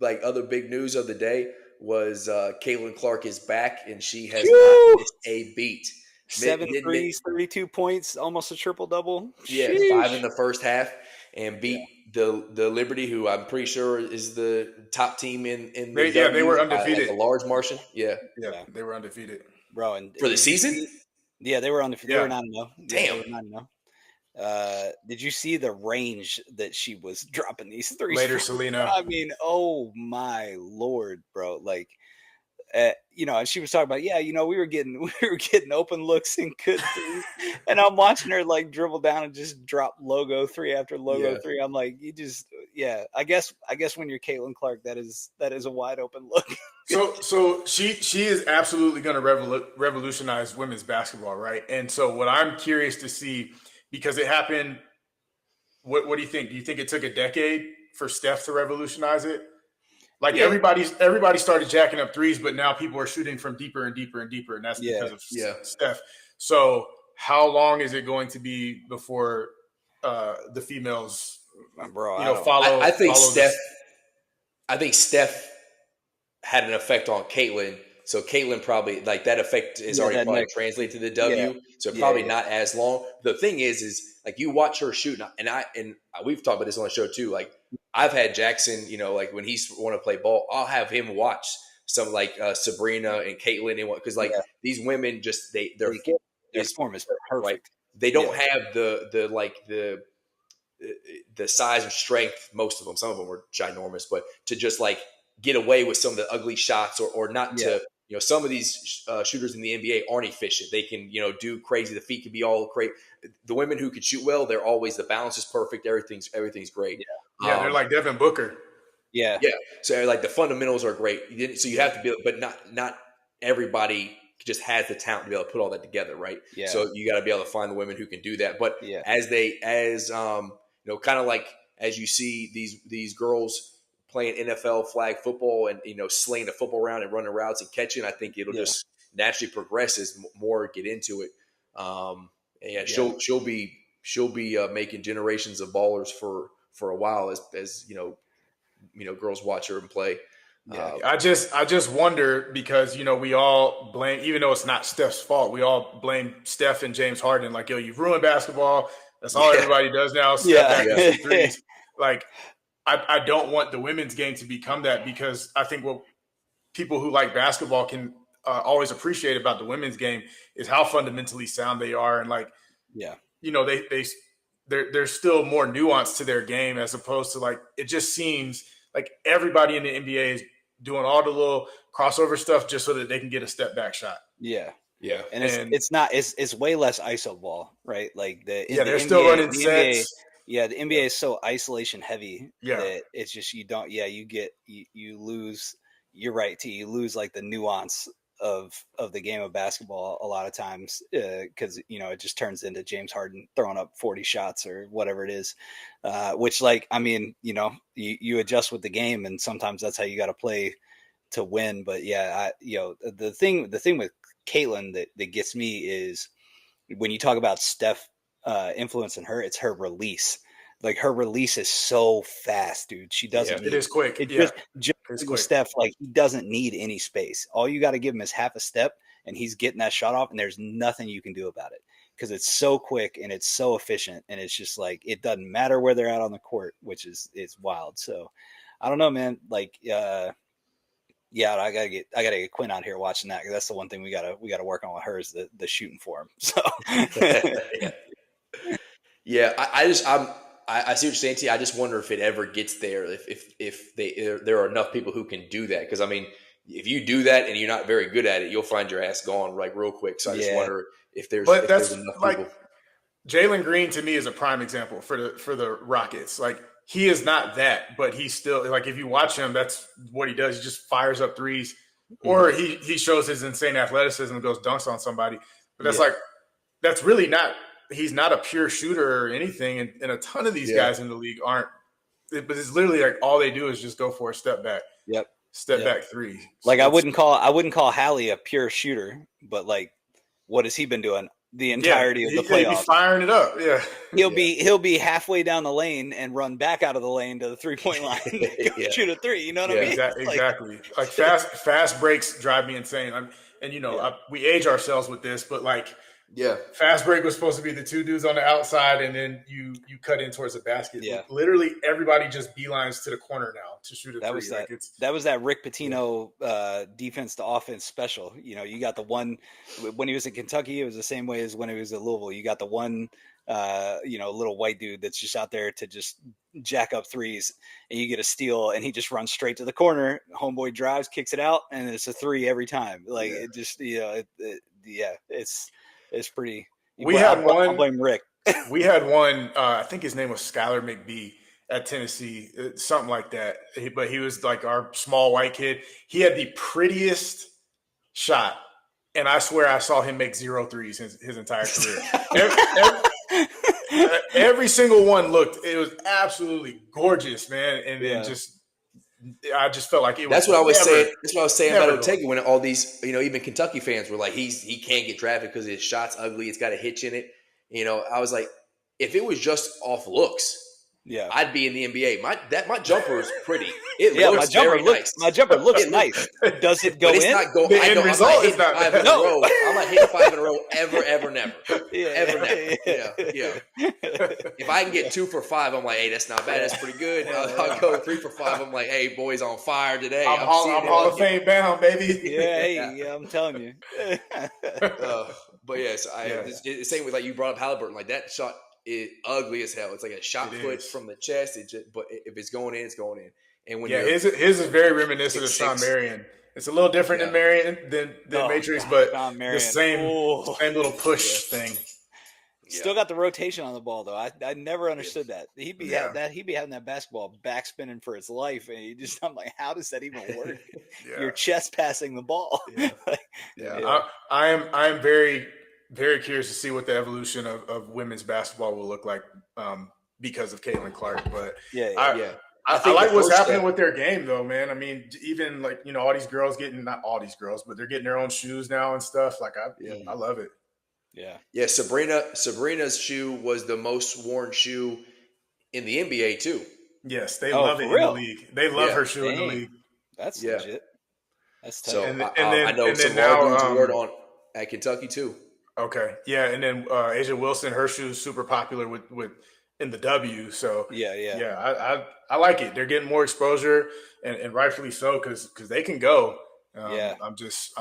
like other big news of the day was Caitlin Clark is back and she has not Whew! missed a beat. 7 threes, 32 points, almost a triple double. Yeah, Sheesh. 5 in the first half and Yeah. beat the Liberty, who I'm pretty sure is the top team in the They were W by like undefeated. a large margin. Yeah, Yeah, they were undefeated. Bro, and for the did you season. see? Yeah, they were on the. They Yeah. were 9-0. Yeah, Damn. they were 9-0. Did you see the range that she was dropping these threes? Later, from? Selena. I mean, oh my lord, bro! Like, you know, and she was talking about, yeah, you know, we were getting open looks and good threes, and I'm watching her like dribble down and just drop logo three after logo three. I'm like, you just, yeah. I guess when you're Caitlin Clark, that is a wide open look. So she is absolutely going to revolutionize women's basketball, right? And so what I'm curious to see, because it happened, what do you think? Do you think it took a decade for Steph to revolutionize it? Like everybody started jacking up threes, but now people are shooting from deeper and deeper and deeper, and that's because of Steph. So how long is it going to be before the females, follow? I think Steph. I think Steph had an effect on Caitlin. So Caitlin probably, like, that effect is already probably translated to the W. So probably not as long. The thing is like, you watch her shoot, and we've talked about this on the show too. Like, I've had Jackson, you know, like when he's want to play ball, I'll have him watch some like Sabrina and Caitlin, and because like these women just their form is perfect. Right? They don't have the size and strength. Most of them, some of them are ginormous, but to just like get away with some of the ugly shots or not to, you know, some of these shooters in the NBA aren't efficient. They can, you know, do crazy. The feet can be all great. The women who can shoot well, they're always, the balance is perfect. Everything's great. Yeah, they're like Devin Booker. Yeah. So like the fundamentals are great. So you have to be, but not everybody just has the talent to be able to put all that together, right? Yeah. So you got to be able to find the women who can do that. But as you know, kind of like as you see these girls playing NFL flag football and, you know, slaying the football around and running routes and catching, I think it'll just naturally progress as more get into it. She'll be making generations of ballers for a while as you know girls watch her and play. I just wonder, because, you know, we all blame, even though it's not Steph's fault, we all blame Steph and James Harden. Like, yo, you've ruined basketball. That's all everybody does now. Step back and shoot threes. Like, I don't want the women's game to become that, because I think what people who like basketball can always appreciate about the women's game is how fundamentally sound they are. And like, you know, there's still more nuance to their game, as opposed to, like, it just seems like everybody in the NBA is doing all the little crossover stuff just so that they can get a step back shot. Yeah. And it's way less iso ball, right? Like they're still running sets. The NBA is so isolation heavy that it's just, you lose. You're right, T. You lose like the nuance of the game of basketball a lot of times, because you know, it just turns into James Harden throwing up 40 shots or whatever it is, which, like, I mean, you know, you adjust with the game, and sometimes that's how you got to play to win. But the thing with Caitlin that gets me is when you talk about Steph influencing her, it's her release. Like, her release is so fast, dude. She doesn't. It is quick. Just with Steph, like, he doesn't need any space. All you got to give him is half a step, and he's getting that shot off, and there's nothing you can do about it, because it's so quick and it's so efficient, and it's just like, it doesn't matter where they're at on the court, which is wild. So I don't know, man. Like, I gotta get Quinn out here watching that, because that's the one thing we gotta work on with her, is the shooting for him. So I see what you're saying, T. I just wonder if it ever gets there, if there are enough people who can do that. Because, I mean, if you do that and you're not very good at it, you'll find your ass gone like real quick. So I just wonder if there's enough like, people. Jalen Green to me is a prime example for the Rockets. Like, he is not that, but he's still, like, if you watch him, that's what he does. He just fires up threes, or he shows his insane athleticism and goes dunks on somebody. But that's like, that's really not. He's not a pure shooter or anything, and a ton of these guys in the league aren't. But it's literally like all they do is just go for a step back. Step back three. Like, I wouldn't call Hallie a pure shooter, but like, what has he been doing the entirety of the playoffs. He'll be firing it up. Yeah. He'll be halfway down the lane and run back out of the lane to the 3-point line to shoot a three. You know what I mean? Exactly. Like fast breaks drive me insane. We age ourselves with this, but fast break was supposed to be the two dudes on the outside, and then you cut in towards the basket. Yeah. Literally everybody just beelines to the corner now to shoot a three. That was that Rick Pitino defense to offense special. You got the one when he was in Kentucky, it was the same way as when he was at Louisville. You got the one little white dude that's just out there to just jack up threes, and you get a steal, and he just runs straight to the corner. Homeboy drives, kicks it out, and it's a three every time. It just it's pretty. I'll blame Rick. We had one. I think his name was Skylar McBee at Tennessee, something like that. But he was like our small white kid. He had the prettiest shot, and I swear I saw him make 0 threes his entire career. Every single one it was absolutely gorgeous, man. And then I just felt like it was. That's what I was saying. That's what I was saying about Ortega when all these, even Kentucky fans were like, he can't get drafted because his shot's ugly. It's got a hitch in it. I was like, if it was just off looks, I'd be in the NBA. My jumper is pretty. It looks very nice. My jumper looks nice. Does it go in? The end result is not. I'm not hitting 5 in a row ever, never. Ever, never. Yeah. If I can get 2 for 5, I'm like, hey, that's not bad. That's pretty good. I'll go 3 for 5. I'm like, hey, boy's on fire today. I'm Hall of Fame bound, baby. Yeah, I'm telling you. But yes, it's the same with you brought up Halliburton. Like that shot is ugly as hell. It's like a shot put from the chest. But if it's going in, it's going in. And when his is very reminiscent of Sean Marion. It's a little different than Marion than Matrix, but the same little push thing. Still got the rotation on the ball though. I never understood that. He'd be having that basketball backspinning for its life, and I'm like, how does that even work? You're chest passing the ball. I am very, very curious to see what the evolution of women's basketball will look like because of Caitlin Clark. But I like what's happening with their game, though, man. I mean, even all these girls not all these girls, but they're getting their own shoes now and stuff. Like, I love it. Yeah. Sabrina's shoe was the most worn shoe in the NBA too. Yes, they love it in the league. They love her shoe in the league. That's legit. That's tough. So I know some more dudes wore it on at Kentucky too. Okay, yeah, and then Asia Wilson, her shoe's super popular with in the W. So I like it. They're getting more exposure, and rightfully so because they can go. I'm curious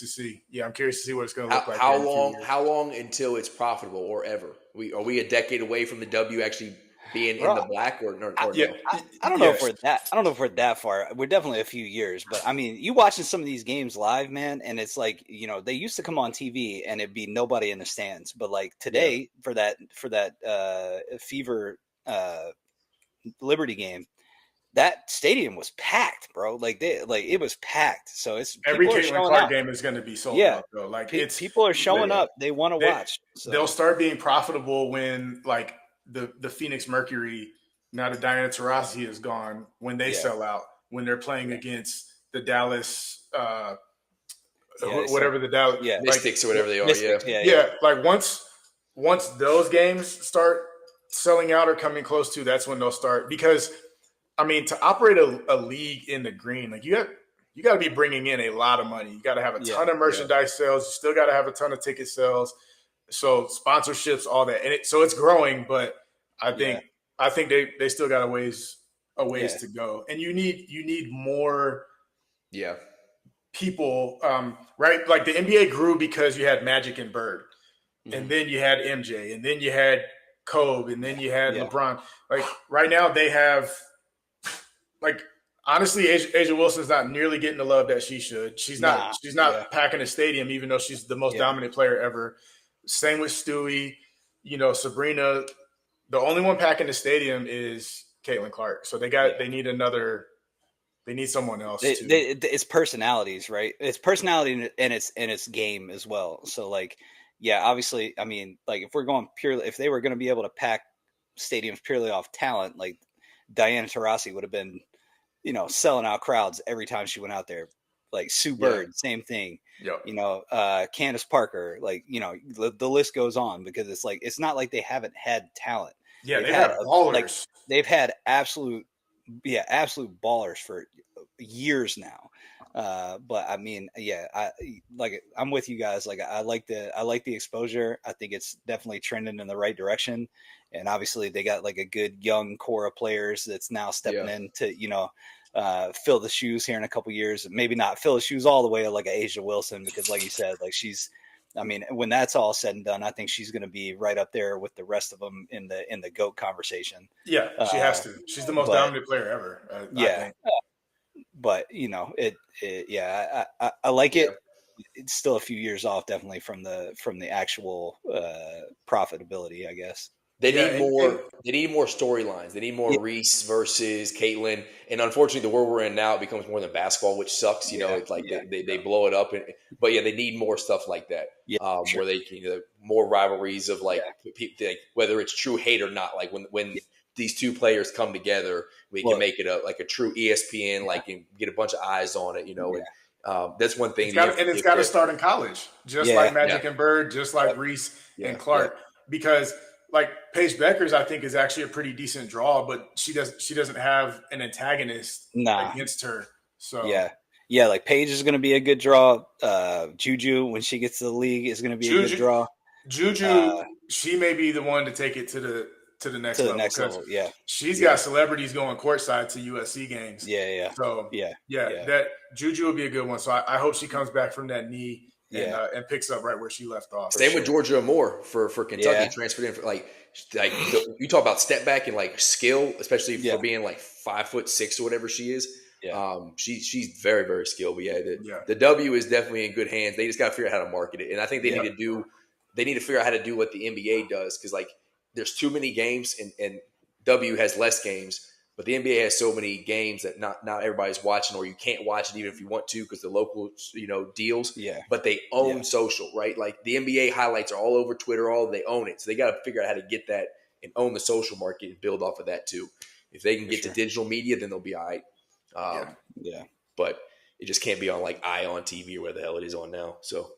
to see. Yeah, I'm curious to see what it's going to look like. How long until it's profitable or ever? Are we a decade away from the W actually being in the black or no? I don't know if we're that. I don't know if we're that far. We're definitely a few years, but I mean, you watching some of these games live, man, and it's like they used to come on TV and it'd be nobody in the stands, but like today for that Fever Liberty game. That stadium was packed, bro. It was packed. So it's every Caitlin Clark game is going to be sold out, though. Like people are showing up. They want to watch. So. They'll start being profitable when the Phoenix Mercury, now that Diana Taurasi is gone, when they sell out, when they're playing against the Dallas, whatever the Dallas Mystics or whatever they are. Mystics, like once those games start selling out or coming close to, that's when they'll start because. I mean, to operate a league in the green, like you got to be bringing in a lot of money. You got to have a ton of merchandise sales. You still got to have a ton of ticket sales. So sponsorships, all that, and so it's growing. But I think they still got a ways to go. And you need more people, right? Like the NBA grew because you had Magic and Bird, and then you had MJ, and then you had Kobe, and then you had LeBron. Like right now they have. Like honestly, Asia Wilson's not nearly getting the love that she should. She's not packing a stadium, even though she's the most dominant player ever. Same with Stewie. Sabrina. The only one packing the stadium is Caitlin Clark. So they need someone else. It's personalities, right? It's personality and it's game as well. So obviously, I mean, like if they were going to be able to pack stadiums purely off talent, like Diana Taurasi would have been, selling out crowds every time she went out there. like Sue Bird, same thing. Yep. You know, Candace Parker, like, you know, the list goes on, because it's like, it's not like they haven't had talent. Yeah, they've had ballers. Like, they've had absolute ballers for years now. But I mean, I'm with you guys. Like, I like the exposure. I think it's definitely trending in the right direction. And obviously they got like a good young core of players that's now stepping in to, you know, fill the shoes here in a couple years. Maybe not fill the shoes all the way like a Asia Wilson, because like you said, like I mean, when that's all said and done, I think she's going to be right up there with the rest of them in the GOAT conversation. Yeah, she has to. She's the most dominant player ever. I think. But you know, I like it. It's still a few years off, definitely, from the actual profitability, I guess. They need more. They need more storylines. They need more Reese versus Caitlin. And unfortunately, the world we're in now, it becomes more than basketball, which sucks. You know, it's like they blow it up. But yeah, they need more stuff like that, where they can more rivalries of like people, like, whether it's true hate or not. Like when these two players come together, we can make it a true ESPN, like, and get a bunch of eyes on it. You know, and that's one thing. It's got to start in college, just like Magic and Bird, just like Reese and Clark, because. Like Paige Beckers, I think, is actually a pretty decent draw, but she doesn't have an antagonist against her. So like Paige is going to be a good draw. Juju, when she gets to the league, is going to be a good draw. Juju, she may be the one to take it to the next level. Yeah, she's got celebrities going courtside to USC games. So that Juju will be a good one. So I hope she comes back from that knee. And picks up right where she left off. Same with Georgia Moore for Kentucky, transferred in for like you talk about step back and like skill, especially for being like 5'6" or whatever she is. She's very, very skilled. But the W is definitely in good hands. They just got to figure out how to market it, and I think they need to figure out how to do what the NBA does, because like there's too many games and W has less games. But the NBA has so many games that not everybody's watching, or you can't watch it even if you want to because the local deals. Yeah. But they own social, right? Like the NBA highlights are all over Twitter, they own it. So they got to figure out how to get that and own the social market and build off of that too. If they can get to digital media, then they'll be all right. But it just can't be on like Eye on TV or where the hell it is on now. So